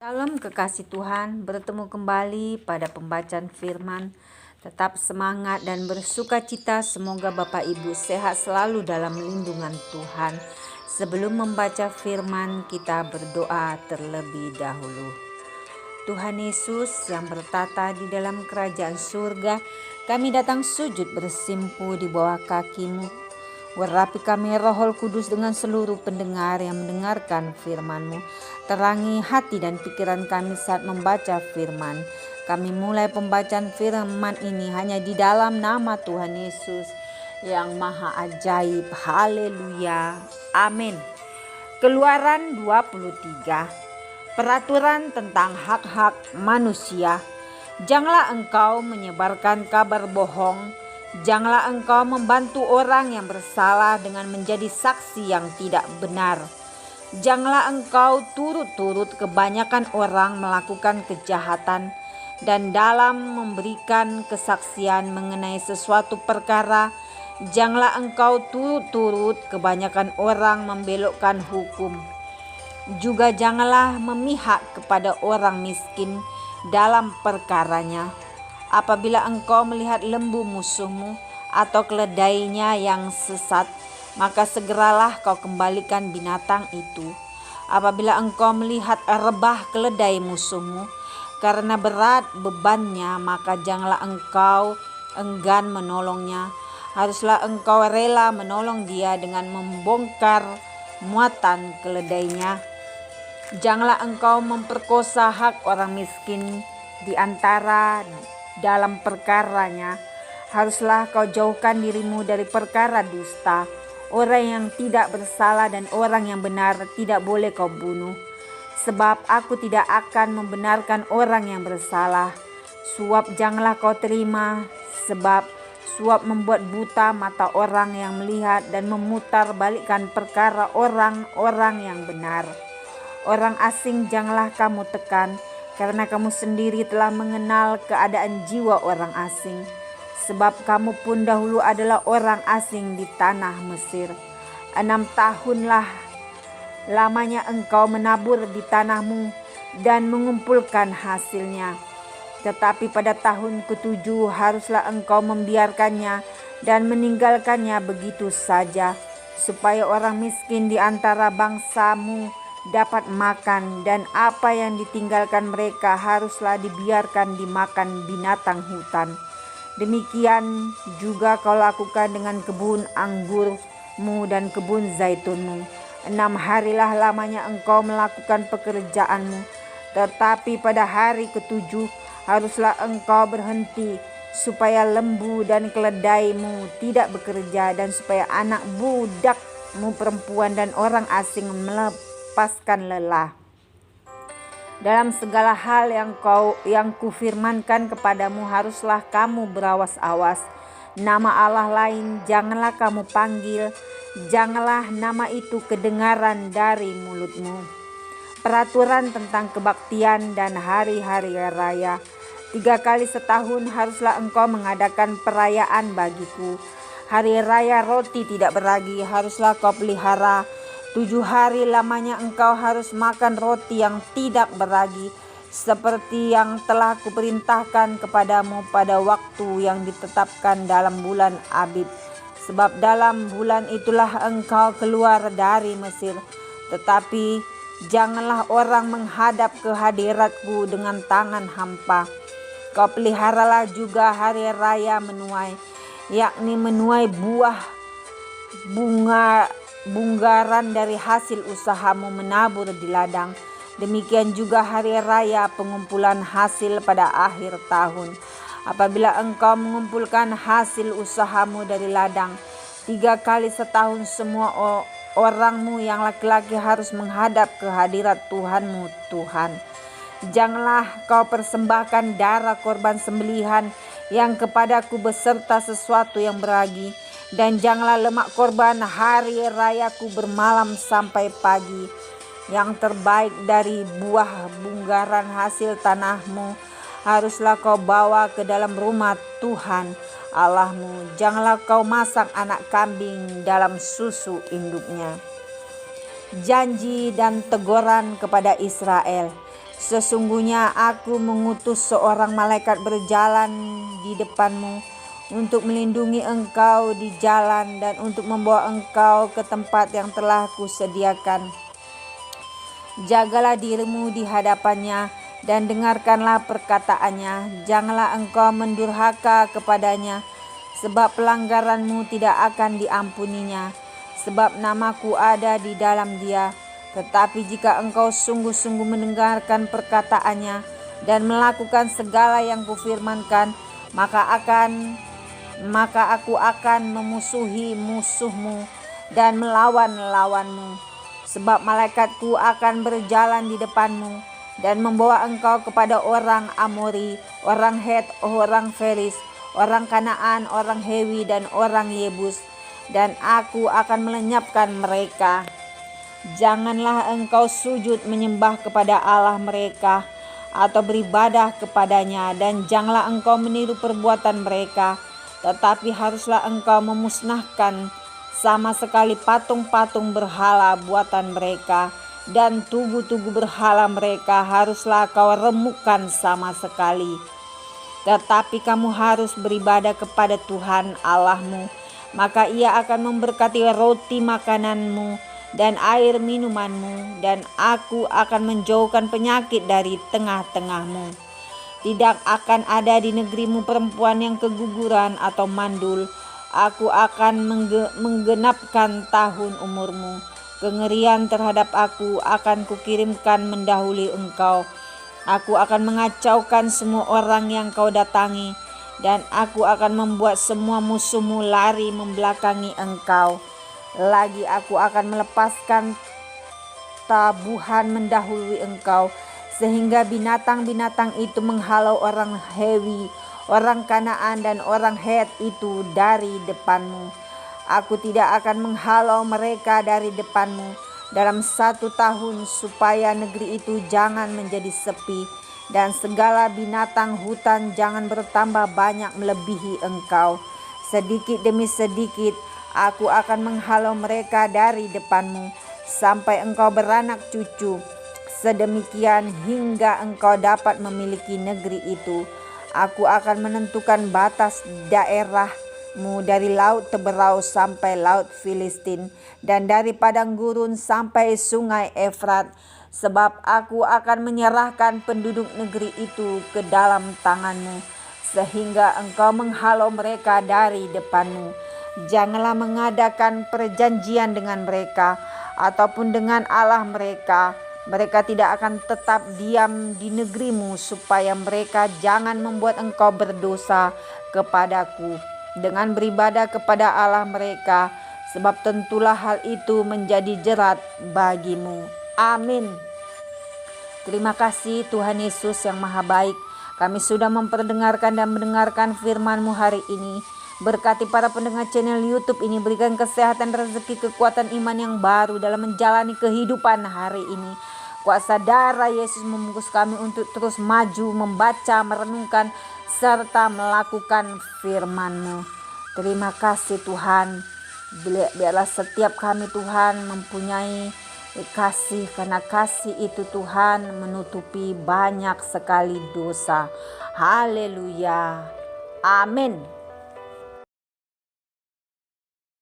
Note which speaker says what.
Speaker 1: Salam kekasih Tuhan, bertemu kembali pada pembacaan firman. Tetap semangat dan bersuka cita, semoga Bapak Ibu sehat selalu dalam lindungan Tuhan. Sebelum membaca firman, kita berdoa terlebih dahulu. Tuhan Yesus yang bertata di dalam kerajaan surga, kami datang sujud bersimpu di bawah kaki-Mu. Warapi kami Roh Kudus dengan seluruh pendengar yang mendengarkan firman-Mu. Terangi hati dan pikiran kami saat membaca firman. Kami mulai pembacaan firman ini hanya di dalam nama Tuhan Yesus yang maha ajaib. Haleluya. Amin. Keluaran 23. Peraturan tentang hak-hak manusia. Janganlah engkau menyebarkan kabar bohong. Janganlah engkau membantu orang yang bersalah dengan menjadi saksi yang tidak benar. Janganlah engkau turut-turut kebanyakan orang melakukan kejahatan, dan dalam memberikan kesaksian mengenai sesuatu perkara, janganlah engkau turut-turut kebanyakan orang membelokkan hukum. Juga janganlah memihak kepada orang miskin dalam perkaranya. Apabila engkau melihat lembu musuhmu atau keledainya yang sesat, maka segeralah kau kembalikan binatang itu. Apabila engkau melihat rebah keledai musuhmu, karena berat bebannya, maka janganlah engkau enggan menolongnya. Haruslah engkau rela menolong dia dengan membongkar muatan keledainya. Janganlah engkau memperkosa hak orang miskin di antara dalam perkaranya. Haruslah kau jauhkan dirimu dari perkara dusta. Orang yang tidak bersalah dan orang yang benar tidak boleh kau bunuh. Sebab aku tidak akan membenarkan orang yang bersalah. Suap janganlah kau terima, sebab suap membuat buta mata orang yang melihat dan memutar balikkan perkara orang-orang yang benar. Orang asing janganlah kamu tekan, karena kamu sendiri telah mengenal keadaan jiwa orang asing. Sebab kamu pun dahulu adalah orang asing di tanah Mesir. 6 tahunlah lamanya engkau menabur di tanahmu dan mengumpulkan hasilnya. Tetapi pada tahun ke-7 haruslah engkau membiarkannya dan meninggalkannya begitu saja, supaya orang miskin di antara bangsamu dapat makan, dan apa yang ditinggalkan mereka haruslah dibiarkan dimakan binatang hutan. Demikian juga kau lakukan dengan kebun anggurmu dan kebun zaitunmu. 6 harilah lamanya engkau melakukan pekerjaanmu, tetapi pada hari ke-7 haruslah engkau berhenti, supaya lembu dan keledaimu tidak bekerja, dan supaya anak budakmu perempuan dan orang asing melepaskan lelah. Dalam segala hal yang kufirmankan kepadamu haruslah kamu berawas-awas. Nama Allah lain janganlah kamu panggil, janganlah nama itu kedengaran dari mulutmu. Peraturan tentang kebaktian dan hari-hari raya. 3 kali setahun haruslah engkau mengadakan perayaan bagiku. Hari raya roti tidak beragi haruslah kau pelihara. 7 hari lamanya engkau harus makan roti yang tidak beragi, seperti yang telah kuperintahkan kepadamu pada waktu yang ditetapkan dalam bulan Abib. Sebab dalam bulan itulah engkau keluar dari Mesir. Tetapi janganlah orang menghadap ke hadiratku dengan tangan hampa. Kau peliharalah juga hari raya menuai, yakni menuai buah bunggaran dari hasil usahamu menabur di ladang. Demikian juga hari raya pengumpulan hasil pada akhir tahun. Apabila engkau mengumpulkan hasil usahamu dari ladang, 3 kali setahun semua orangmu yang laki-laki harus menghadap ke hadirat Tuhanmu Tuhan. Janganlah kau persembahkan darah korban sembelihan yang kepadaku beserta sesuatu yang beragi, dan janganlah lemak korban hari rayaku bermalam sampai pagi. Yang terbaik dari buah bunggaran hasil tanahmu haruslah kau bawa ke dalam rumah Tuhan Allahmu. Janganlah kau masak anak kambing dalam susu induknya. Janji dan teguran kepada Israel. Sesungguhnya aku mengutus seorang malaikat berjalan di depanmu untuk melindungi engkau di jalan dan untuk membawa engkau ke tempat yang telah kusediakan. Jagalah dirimu di hadapannya dan dengarkanlah perkataannya. Janganlah engkau mendurhaka kepadanya, sebab pelanggaranmu tidak akan diampuninya, sebab namaku ada di dalam dia. Tetapi jika engkau sungguh-sungguh mendengarkan perkataannya dan melakukan segala yang kufirmankan, maka aku akan memusuhi musuhmu dan melawan lawanmu. Sebab malaikatku akan berjalan di depanmu dan membawa engkau kepada orang Amori, orang Het, orang Feris, orang Kanaan, orang Hewi, dan orang Yebus, dan aku akan melenyapkan mereka. Janganlah engkau sujud menyembah kepada Allah mereka atau beribadah kepadanya, dan janganlah engkau meniru perbuatan mereka, tetapi haruslah engkau memusnahkan sama sekali patung-patung berhala buatan mereka, dan tugu-tugu berhala mereka haruslah kau remukkan sama sekali. Tetapi kamu harus beribadah kepada Tuhan Allahmu, maka Ia akan memberkati roti makananmu dan air minumanmu, dan aku akan menjauhkan penyakit dari tengah-tengahmu. Tidak akan ada di negerimu perempuan yang keguguran atau mandul. Aku akan menggenapkan tahun umurmu. Kengerian terhadap aku akan kukirimkan mendahului engkau. Aku akan mengacaukan semua orang yang kau datangi, dan aku akan membuat semua musuhmu lari membelakangi engkau. Lagi aku akan melepaskan tabuhan mendahului engkau, sehingga binatang-binatang itu menghalau orang Hewi, orang Kanaan, dan orang Het itu dari depanmu. Aku tidak akan menghalau mereka dari depanmu dalam 1 tahun, supaya negeri itu jangan menjadi sepi, dan segala binatang hutan jangan bertambah banyak melebihi engkau. Sedikit demi sedikit aku akan menghalau mereka dari depanmu, sampai engkau beranak cucu, sedemikian hingga engkau dapat memiliki negeri itu. Aku akan menentukan batas daerahmu dari laut Teberau sampai laut Filistin, dan dari padang gurun sampai sungai Efrat, sebab aku akan menyerahkan penduduk negeri itu ke dalam tanganmu, sehingga engkau menghalau mereka dari depanmu. Janganlah mengadakan perjanjian dengan mereka ataupun dengan Allah mereka. Mereka tidak akan tetap diam di negerimu, supaya mereka jangan membuat engkau berdosa kepadaku dengan beribadah kepada Allah mereka, sebab tentulah hal itu menjadi jerat bagimu. Amin. Terima kasih Tuhan Yesus yang Maha Baik. Kami sudah memperdengarkan dan mendengarkan firman-Mu hari ini. Berkati para pendengar channel YouTube ini, berikan kesehatan, rezeki, kekuatan iman yang baru dalam menjalani kehidupan hari ini. Kuasa darah Yesus membungkus kami untuk terus maju, membaca, merenungkan, serta melakukan firman-Mu. Terima kasih Tuhan. Biarlah setiap kami Tuhan mempunyai kasih, karena kasih itu Tuhan menutupi banyak sekali dosa. Haleluya. Amin.